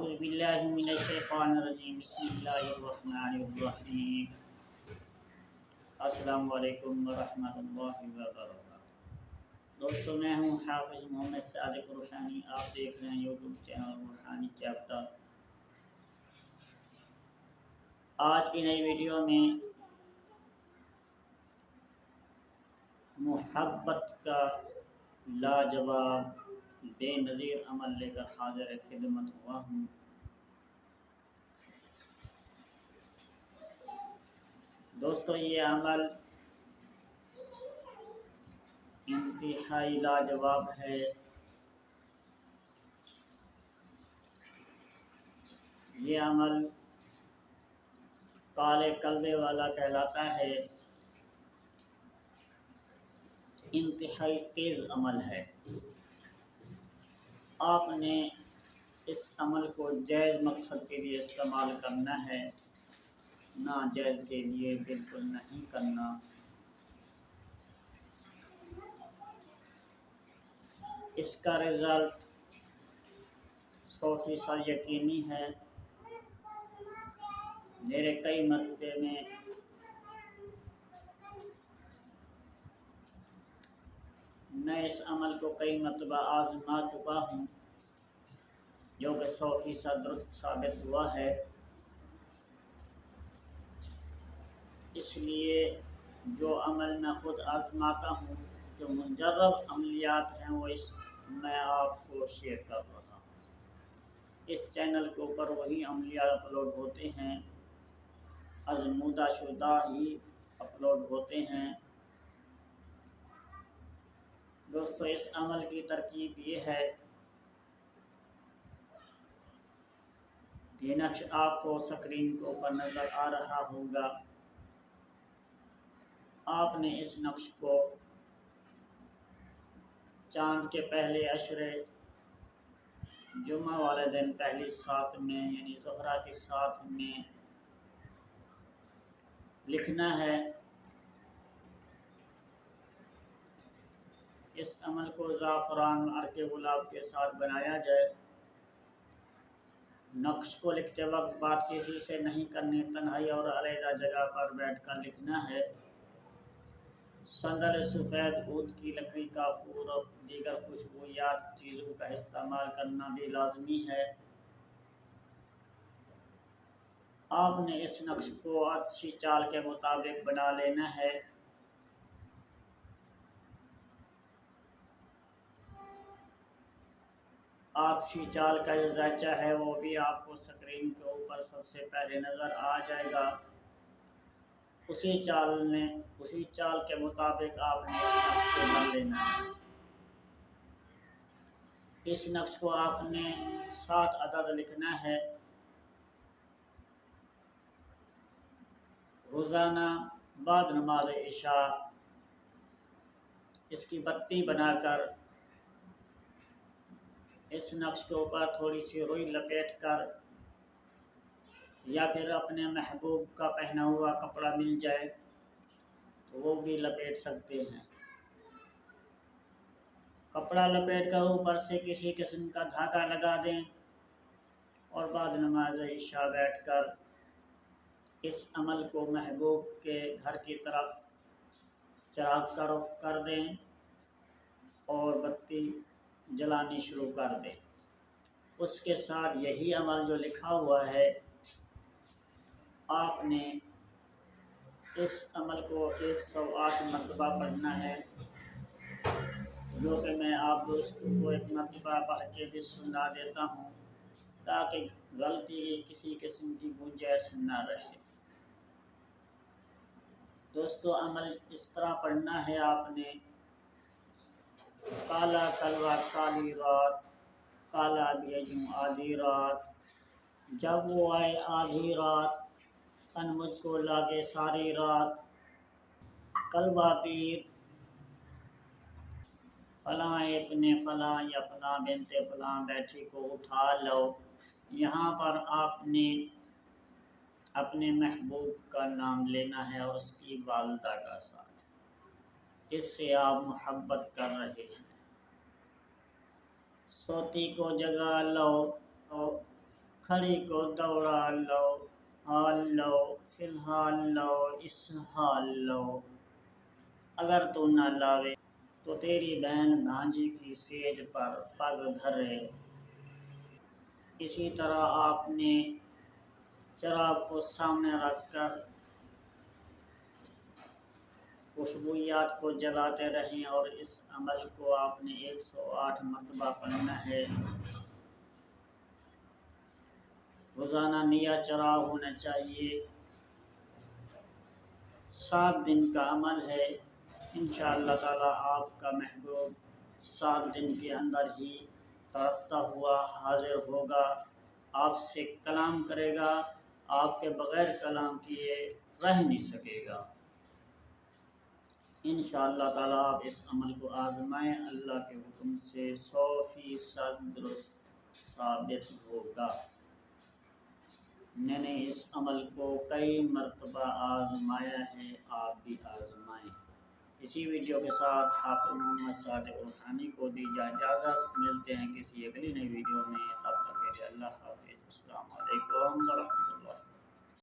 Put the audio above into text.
اعوذ باللہ من الشیطان الرجیم بسم اللہ الرحمن الرحیم السلام علیکم ورحمۃ اللہ وبرکاتہ۔ دوستو میں ہوں حافظ محمد صادق روحانی، آپ دیکھ رہے ہیں یوٹیوب چینل روحانی چیپٹر۔ آج کی نئی ویڈیو میں محبت کا لاجواب بے نظیر عمل لے کر حاضر خدمت ہوا ہوں۔ دوستو یہ عمل انتہائی لاجواب ہے۔ یہ عمل کالے کلبے والا کہلاتا ہے۔ انتہائی تیز عمل ہے۔ آپ نے اس عمل کو جائز مقصد کے لیے استعمال کرنا ہے، ناجائز کے لیے بالکل نہیں کرنا۔ اس کا رزلٹ 100% یقینی ہے۔ میرے کئی مرتبے میں میں اس عمل کو کئی مرتبہ آزما چکا ہوں، جو کہ 100% درست ثابت ہوا ہے۔ اس لیے جو عمل میں خود آزماتا ہوں، جو مجرب عملیات ہیں، وہ میں آپ کو شیئر کر رہا ہوں۔ اس چینل کے اوپر وہی عملیات اپلوڈ ہوتے ہیں، آزمودہ شدہ ہی اپلوڈ ہوتے ہیں۔ دوستو اس عمل کی ترکیب یہ ہے، یہ نقش آپ کو اسکرین کے اوپر نظر آ رہا ہوگا۔ آپ نے اس نقش کو چاند کے پہلے عشرے جمعہ والے دن پہلی سات میں یعنی ظہرہ کی سات میں لکھنا ہے۔ اس عمل کو زعفران عرق گلاب کے ساتھ بنایا جائے۔ نقش کو لکھتے وقت بات کسی سے نہیں کرنی، تنہائی اور علیحدہ جگہ پر بیٹھ کر لکھنا ہے۔ صندل سفید عود کی لکڑی، کافور اور دیگر خوشبویات چیزوں کا استعمال کرنا بھی لازمی ہے۔ آپ نے اس نقش کو عدسی چال کے مطابق بنا لینا ہے۔ عدسی چال کا جو ذائچہ ہے وہ بھی آپ کو اسکرین کے اوپر سب سے پہلے نظر آ جائے گا۔ اسی چال کے مطابق آپ نے اس نقش کو بن لینا ہے۔ اس نقش کو آپ نے 7 عدد لکھنا ہے۔ روزانہ بعد نماز عشاء اس کی بتی بنا کر اس نقش کے اوپر تھوڑی سی روئی لپیٹ کر یا پھر اپنے محبوب کا پہنا ہوا کپڑا مل جائے تو وہ بھی لپیٹ سکتے ہیں۔ کپڑا لپیٹ کر اوپر سے کسی قسم کا دھاگا لگا دیں اور بعد نماز عشاء بیٹھ کر اس عمل کو محبوب کے گھر کی طرف چراغ کر دیں اور بتی جلانی شروع کر دیں۔ اس کے ساتھ یہی عمل جو لکھا ہوا ہے، آپ نے اس عمل کو 108 مرتبہ پڑھنا ہے، جو کہ میں آپ دوستوں کو ایک مرتبہ پڑھ کے بھی سنا دیتا ہوں تاکہ غلطی کسی قسم کی گنجائش نہ رہے۔ دوستو عمل اس طرح پڑھنا ہے، آپ نے کالا کلوا کالی رات، کالا بیجوں آدھی رات، جب وہ آئے آدھی رات، تن مجھ کو لاگے ساری رات، کلوا پیر فلاں ابن فلاں یا فلاں بنت فلاں بیٹھی کو اٹھا لو۔ یہاں پر آپ نے اپنے محبوب کا نام لینا ہے اور اس کی والدہ کا ساتھ، جس سے آپ محبت کر رہے ہیں۔ سوتی کو جگا لو، کھڑی کو دوڑا لو، حال لو، فی الحال لو، اس حال لو، اگر تو نہ لاوے تو تیری بہن بھانجی کی سیج پر پگ دھرے۔ اسی طرح آپ نے چراغ کو سامنے رکھ کر خوشبویات کو جلاتے رہیں، اور اس عمل کو آپ نے 108 مرتبہ پڑھنا ہے۔ روزانہ نیا چراغ ہونا چاہیے۔ 7 دن کا عمل ہے۔ انشاءاللہ تعالی آپ کا محبوب 7 دن کے اندر ہی تڑپتا ہوا حاضر ہوگا، آپ سے کلام کرے گا، آپ کے بغیر کلام کیے رہ نہیں سکے گا۔ انشاءاللہ تعالی آپ اس عمل کو آزمائیں، اللہ کے حکم سے 100% درست ثابت ہوگا۔ میں نے اس عمل کو کئی مرتبہ آزمایا ہے، آپ بھی آزمائیں۔ اسی ویڈیو کے ساتھ حافظ محمد صادق روحانی کو دی اجازت، ملتے ہیں کسی اگلی نئی ویڈیو